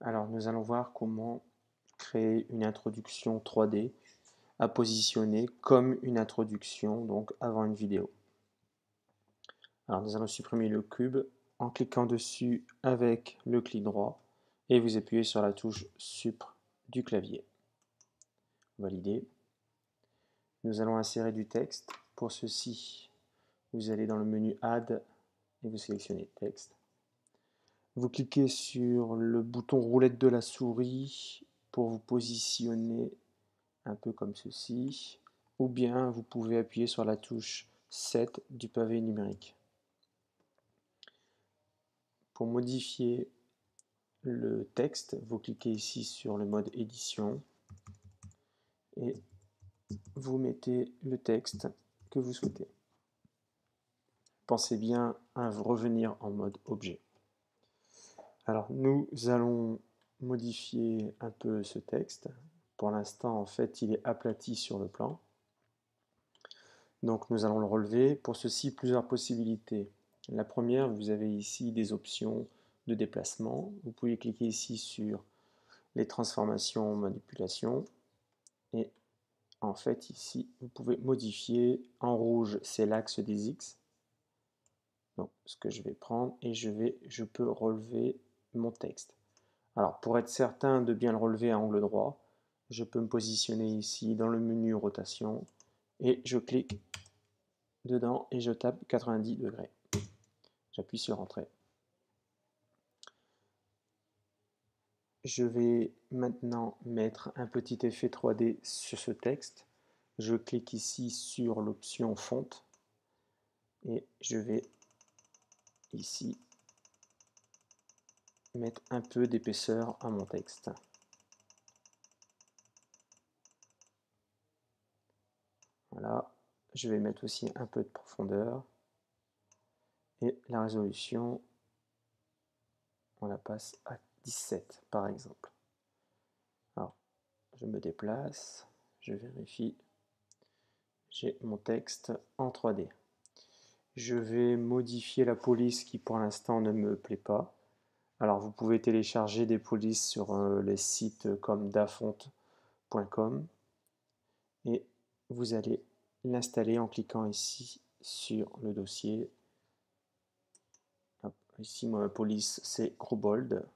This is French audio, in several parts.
Alors, nous allons voir comment créer une introduction 3D à positionner comme une introduction, donc avant une vidéo. Alors, nous allons supprimer le cube en cliquant dessus avec le clic droit et vous appuyez sur la touche Supr du clavier. Valider. Nous allons insérer du texte. Pour ceci, vous allez dans le menu Add et vous sélectionnez Texte. Vous cliquez sur le bouton roulette de la souris pour vous positionner un peu comme ceci, ou bien vous pouvez appuyer sur la touche 7 du pavé numérique. Pour modifier le texte, vous cliquez ici sur le mode édition et vous mettez le texte que vous souhaitez. Pensez bien à revenir en mode objet. Alors nous allons modifier un peu ce texte. Pour l'instant, en fait, il est aplati sur le plan. Donc nous allons le relever. Pour ceci, plusieurs possibilités. La première, vous avez ici des options de déplacement. Vous pouvez cliquer ici sur les transformations, manipulations. Et en fait, ici, vous pouvez modifier. En rouge, c'est l'axe des X. Donc ce que je vais prendre, et je peux relever mon texte. Alors pour être certain de bien le relever à angle droit, je peux me positionner ici dans le menu rotation et je clique dedans et je tape 90 degrés. J'appuie sur Entrée. Je vais maintenant mettre un petit effet 3D sur ce texte. Je clique ici sur l'option fonte et je vais ici mettre un peu d'épaisseur à mon texte. Voilà, je vais mettre aussi un peu de profondeur et la résolution, on la passe à 17 par exemple. Alors, je me déplace, je vérifie, j'ai mon texte en 3D. Je vais modifier la police qui pour l'instant ne me plaît pas. Alors vous pouvez télécharger des polices sur les sites comme dafont.com et vous allez l'installer en cliquant ici sur le dossier. Hop, ici ma police c'est Groobold.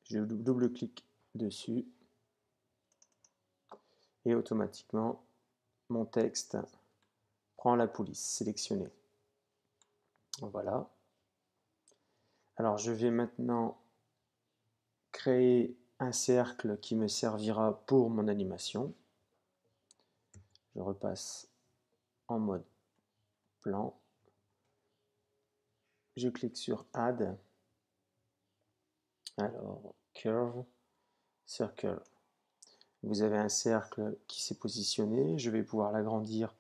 Je double-clique dessus et automatiquement mon texte prend la police sélectionnée. Voilà. Alors je vais maintenant créer un cercle qui me servira pour mon animation. Je repasse en mode plan. Je clique sur Add. Alors, Curve, Circle. Vous avez un cercle qui s'est positionné. Je vais pouvoir l'agrandir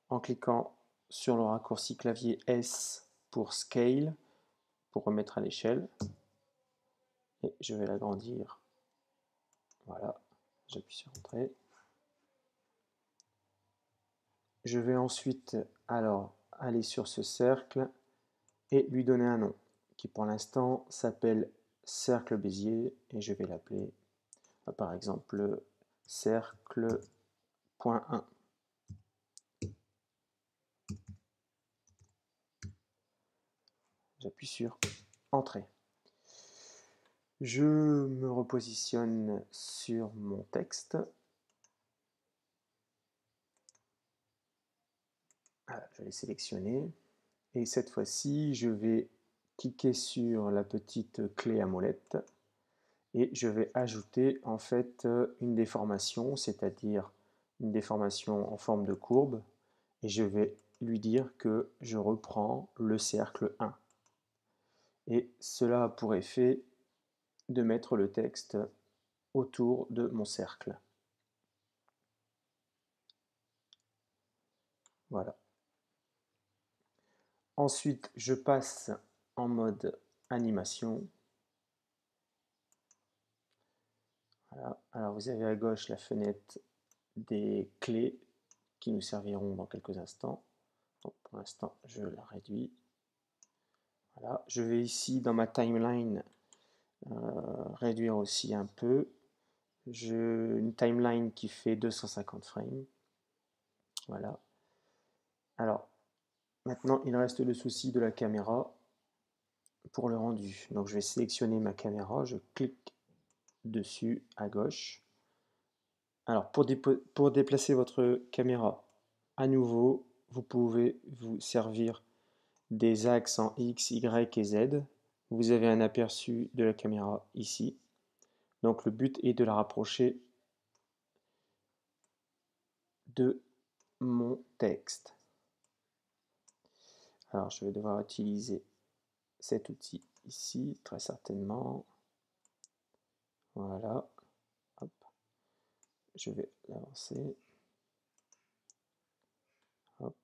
en cliquant sur le raccourci clavier S pour Scale, pour remettre à l'échelle. Et je vais l'agrandir. Voilà, j'appuie sur Entrée. Je vais ensuite alors aller sur ce cercle et lui donner un nom qui pour l'instant s'appelle cercle Bézier et je vais l'appeler par exemple cercle.1. J'appuie sur Entrée. Je me repositionne sur mon texte. Voilà, je vais sélectionner et cette fois-ci je vais cliquer sur la petite clé à molette et je vais ajouter en fait une déformation, c'est-à-dire une déformation en forme de courbe et je vais lui dire que je reprends le cercle 1 et cela a pour effet de mettre le texte autour de mon cercle. Voilà. Ensuite, je passe en mode animation. Voilà. Alors vous avez à gauche la fenêtre des clés qui nous serviront dans quelques instants. Donc, pour l'instant, je la réduis. Voilà. Je vais ici dans ma timeline réduire aussi un peu. Une timeline qui fait 250 frames. Voilà. Alors, maintenant, il reste le souci de la caméra pour le rendu. Donc, je vais sélectionner ma caméra, je clique dessus à gauche. Alors, pour déplacer votre caméra, à nouveau, vous pouvez vous servir des axes en X, Y et Z. Vous avez un aperçu de la caméra ici. Donc, le but est de la rapprocher de mon texte. Alors, je vais devoir utiliser cet outil ici, très certainement. Voilà. Hop. Je vais l'avancer. Hop.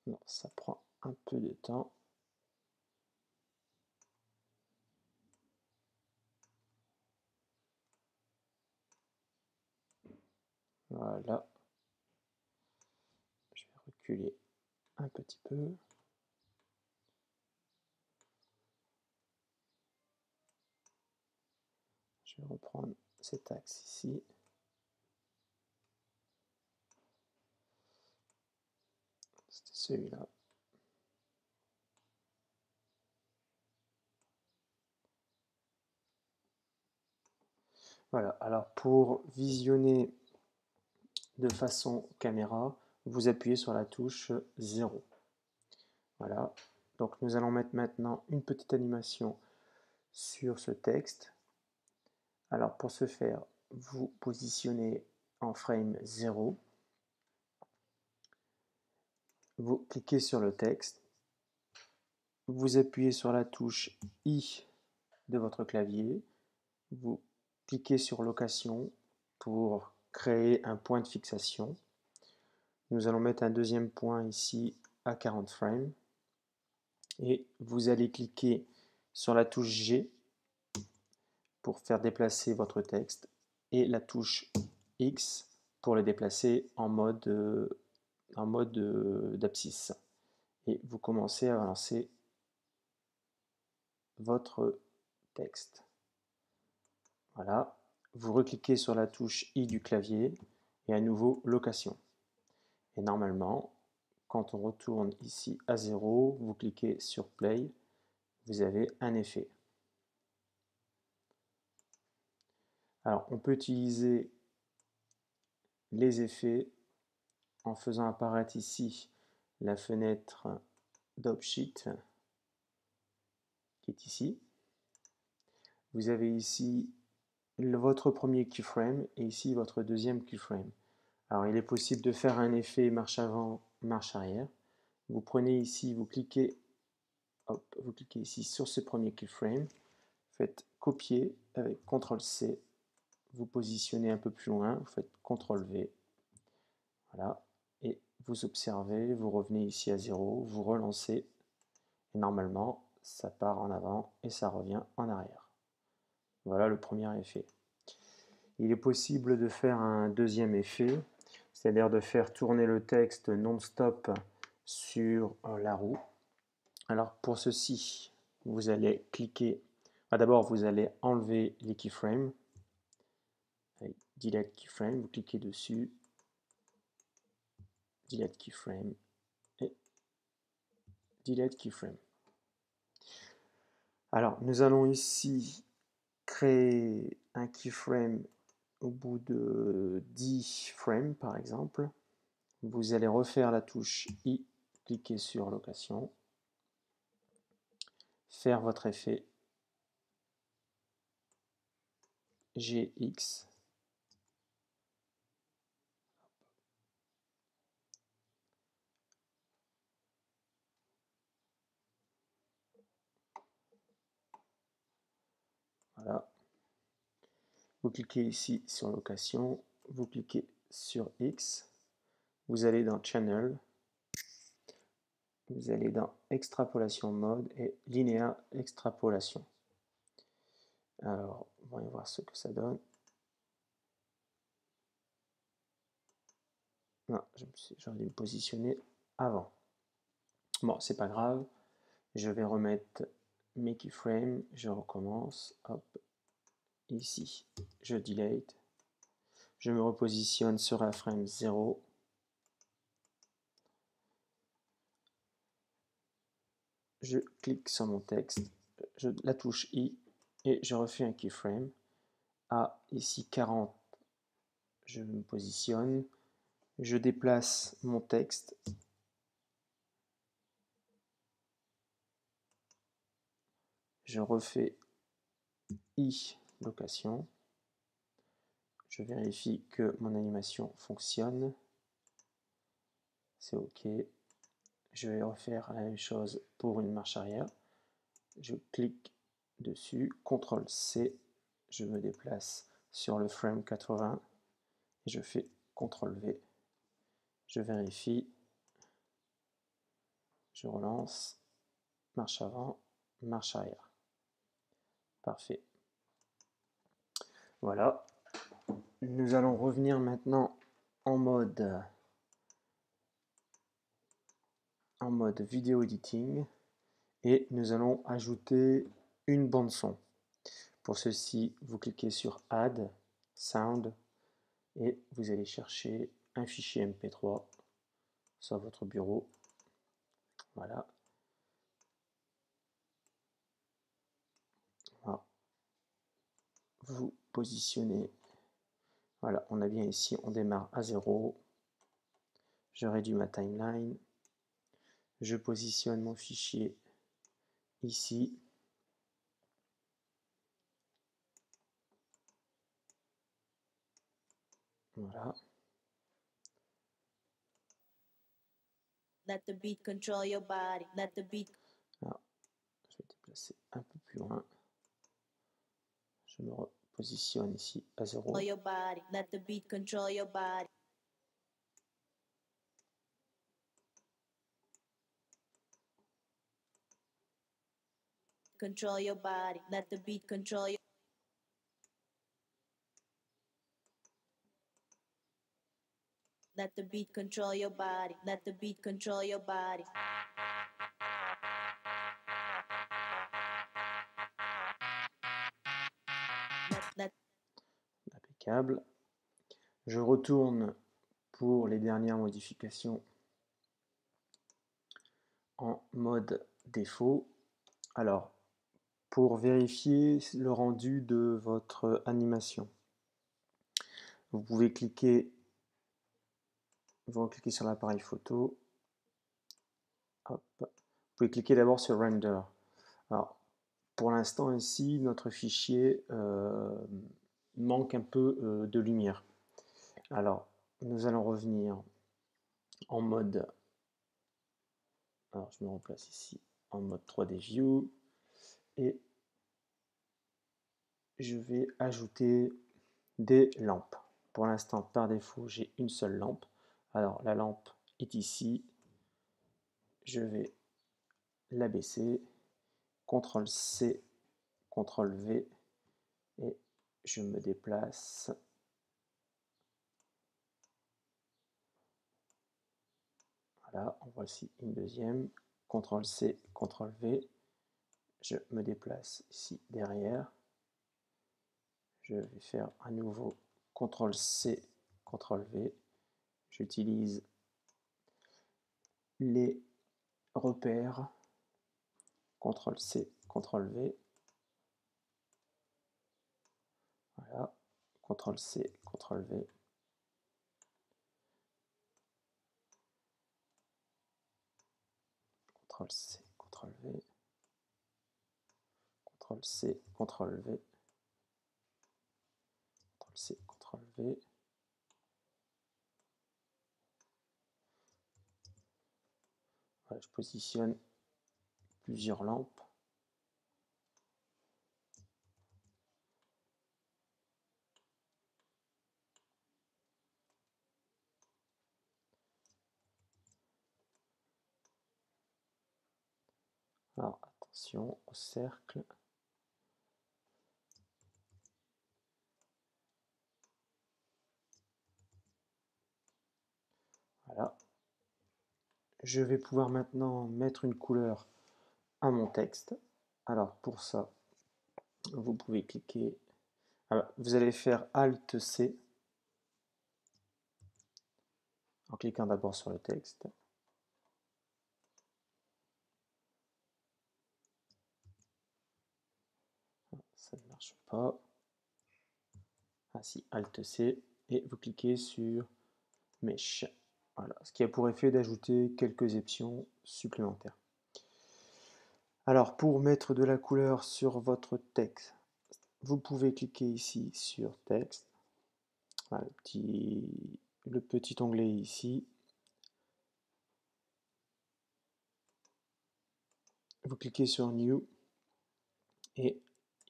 Non, ça prend un peu de temps. Voilà. Je vais reculer un petit peu. Je vais reprendre cet axe ici. C'était celui-là. Voilà, alors pour visionner de façon caméra, vous appuyez sur la touche 0. Voilà, donc nous allons mettre maintenant une petite animation sur ce texte. Alors pour ce faire, vous positionnez en frame 0, vous cliquez sur le texte, vous appuyez sur la touche I de votre clavier, vous cliquez sur location pour créer un point de fixation. Nous allons mettre un deuxième point ici à 40 frames et vous allez cliquer sur la touche G pour faire déplacer votre texte et la touche X pour le déplacer en mode d'abscisse. Et vous commencez à lancer votre texte. Voilà, vous recliquez sur la touche I du clavier et à nouveau location. Et normalement, quand on retourne ici à 0, vous cliquez sur play, vous avez un effet. Alors, on peut utiliser les effets en faisant apparaître ici la fenêtre d'Opsheet qui est ici. Vous avez ici votre premier keyframe et ici votre deuxième keyframe. Alors, il est possible de faire un effet marche avant, marche arrière. Vous prenez ici, vous cliquez ici sur ce premier keyframe, faites copier avec CTRL-C, vous positionnez un peu plus loin, vous faites CTRL-V, voilà, et vous observez, vous revenez ici à 0, vous relancez, et normalement, ça part en avant et ça revient en arrière. Voilà le premier effet. Il est possible de faire un deuxième effet, c'est-à-dire de faire tourner le texte non-stop sur la roue. Alors pour ceci, vous allez cliquer, d'abord vous allez enlever les keyframes, delete keyframe, vous cliquez dessus, delete keyframe et delete keyframe. Alors nous allons ici créer un keyframe au bout de 10 frames par exemple. Vous allez refaire la touche I, cliquez sur location, faire votre effet GX, Vous cliquez ici sur location, vous cliquez sur X, vous allez dans Channel, vous allez dans Extrapolation Mode et Linéaire Extrapolation. Alors, voyons voir ce que ça donne. Non, j'aurais dû me positionner avant. Bon, c'est pas grave. Je vais remettre mes keyframes, je recommence, hop, ici, je delete, je me repositionne sur la frame 0, je clique sur mon texte, la touche I, et je refais un keyframe, à ici 40, je me positionne, je déplace mon texte, je refais I, location, je vérifie que mon animation fonctionne, c'est OK. Je vais refaire la même chose pour une marche arrière. Je clique dessus, CTRL-C, je me déplace sur le frame 80 et je fais CTRL-V. Je vérifie, je relance, marche avant, marche arrière. Parfait. Voilà. Nous allons revenir maintenant en mode vidéo editing et nous allons ajouter une bande son. Pour ceci, vous cliquez sur Add, Sound et vous allez chercher un fichier MP3 sur votre bureau. Voilà. Voilà. Vous positionnez. Voilà, on a bien ici, on démarre à 0. Je réduis ma timeline. Je positionne mon fichier ici. Voilà. Let the beat control your body. Let the beat. Alors, je vais déplacer un peu plus loin. Je me repositionne ici à 0. Your body. Let the beat control your body. Control your body. Let the beat control your. Let the beat control your body. Let the beat control your body. Impeccable. Je retourne pour les dernières modifications en mode défaut. Alors, pour vérifier le rendu de votre animation, vous pouvez cliquer, sur l'appareil photo. Hop. Vous pouvez cliquer d'abord sur Render. Alors, pour l'instant ici, notre fichier manque un peu de lumière. Alors, nous allons revenir en mode, alors je me replace ici, en mode 3D View, et je vais ajouter des lampes. Pour l'instant, par défaut, j'ai une seule lampe. Alors, la lampe est ici. Je vais l'abaisser. CTRL-C, CTRL-V, et je me déplace. Voilà, en voici une deuxième. CTRL-C, CTRL-V. Je me déplace ici derrière. Je vais faire à nouveau CTRL-C, CTRL-V. J'utilise les repères. CTRL-C, CTRL-V. Voilà. CTRL-C, CTRL-V. CTRL-C, CTRL-V. CTRL-C, CTRL-V. CTRL-C, CTRL-V. Voilà, je positionne plusieurs lampes. Alors attention au cercle. Voilà. Je vais pouvoir maintenant mettre une couleur à mon texte. Alors pour ça, vous pouvez cliquer. Alors, vous allez faire Alt-C en cliquant d'abord sur le texte. Ça ne marche pas. Ah si, Alt-C, et vous cliquez sur Mesh. Voilà, ce qui a pour effet d'ajouter quelques options supplémentaires. Alors, pour mettre de la couleur sur votre texte, vous pouvez cliquer ici sur Texte. Voilà, le petit onglet ici. Vous cliquez sur New, et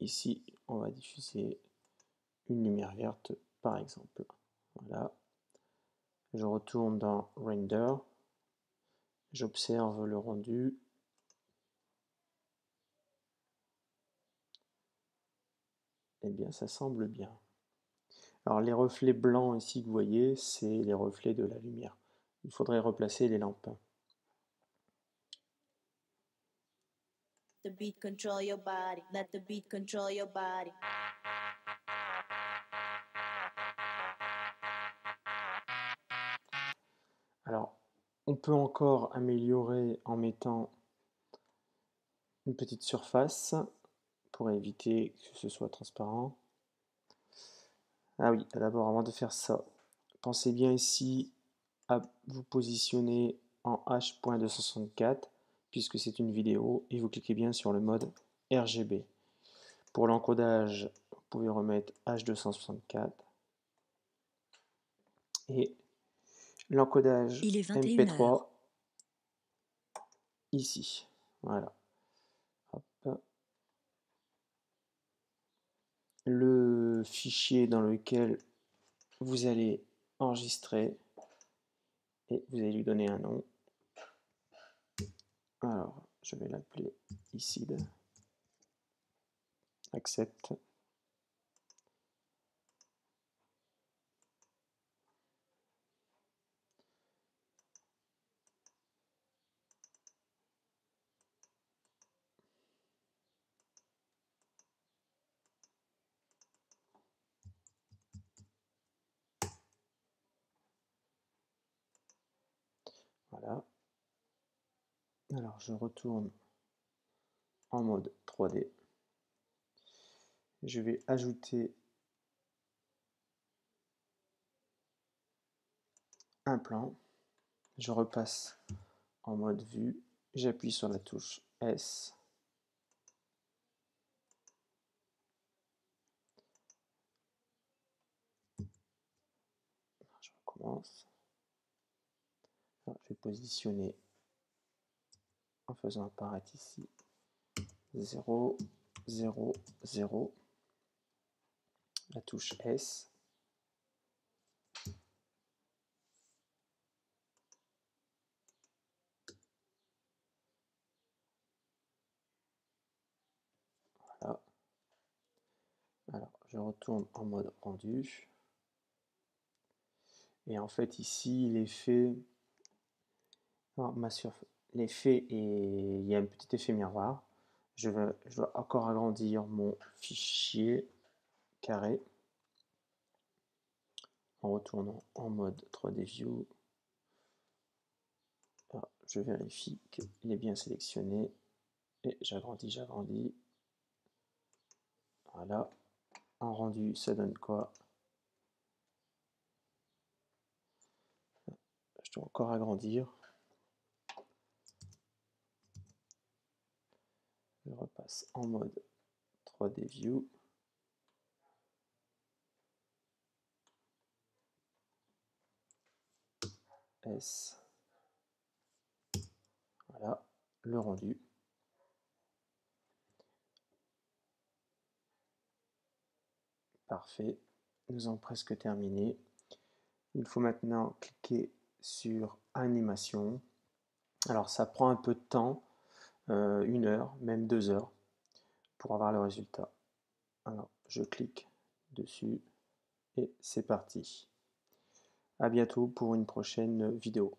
ici, on va diffuser une lumière verte, par exemple. Voilà. Je retourne dans Render. J'observe le rendu. Eh bien, ça semble bien. Alors, les reflets blancs ici que vous voyez, c'est les reflets de la lumière. Il faudrait replacer les lampes. The beat control your body. Let the beat control your body. Alors, on peut encore améliorer en mettant une petite surface pour éviter que ce soit transparent. Ah oui, d'abord, avant de faire ça, pensez bien ici à vous positionner en H.264 puisque c'est une vidéo, et vous cliquez bien sur le mode RGB. Pour l'encodage, vous pouvez remettre H264 et l'encodage MP3 ici. Voilà. Hop. Le fichier dans lequel vous allez enregistrer, et vous allez lui donner un nom. Alors, je vais l'appeler ici. Accepte. Voilà. Alors, je retourne en mode 3D. Je vais ajouter un plan. Je repasse en mode vue. J'appuie sur la touche S. Je recommence. Alors, je vais positionner en faisant apparaître ici 0, 0, 0. La touche S. Voilà. Alors, je retourne en mode rendu. Et en fait, ici, l'effet, l'effet, il y a un petit effet miroir. Je dois encore agrandir mon fichier carré en retournant en mode 3D View. Alors, je vérifie qu'il est bien sélectionné et j'agrandis. Voilà. En rendu, ça donne quoi? Je dois encore agrandir. Je repasse en mode 3D View. S. Voilà, le rendu. Parfait. Nous avons presque terminé. Il faut maintenant cliquer sur Animation. Alors ça prend un peu de temps. 1 heure, même 2 heures, pour avoir le résultat. Alors, je clique dessus et c'est parti. À bientôt pour une prochaine vidéo.